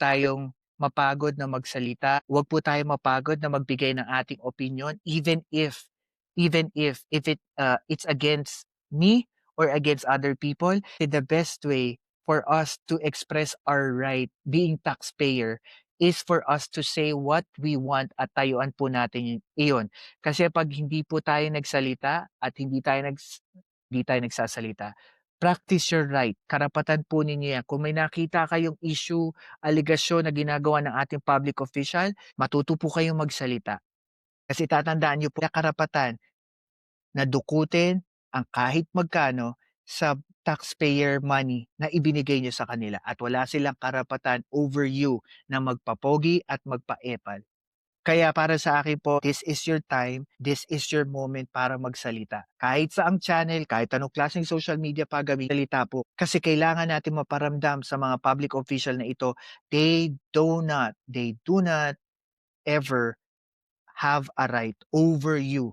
tayong mapagod na magsalita, huwag po tayong mapagod na magbigay ng ating opinion even if it's against me or against other people. The best way for us to express our right being taxpayer is for us to say what we want at tayuan po natin iyon. Kasi 'pag hindi po tayo nagsalita at hindi tayo nagsasalita, practice your right, karapatan po ninyo 'yan. Kung may nakita kayong issue, aligasyon na ginagawa ng ating public official, matuto po kayong magsalita. Kasi tatandaan niyo po na karapatan na dukutin ang kahit magkano sa taxpayer money na ibinigay niyo sa kanila at wala silang karapatan over you na magpapogi at magpaepal. Kaya para sa akin po, this is your time, this is your moment para magsalita. Kahit sa ang channel, kahit anong klaseng social media pa salita po. Kasi kailangan natin maparamdam sa mga public official na ito, they do not ever have a right over you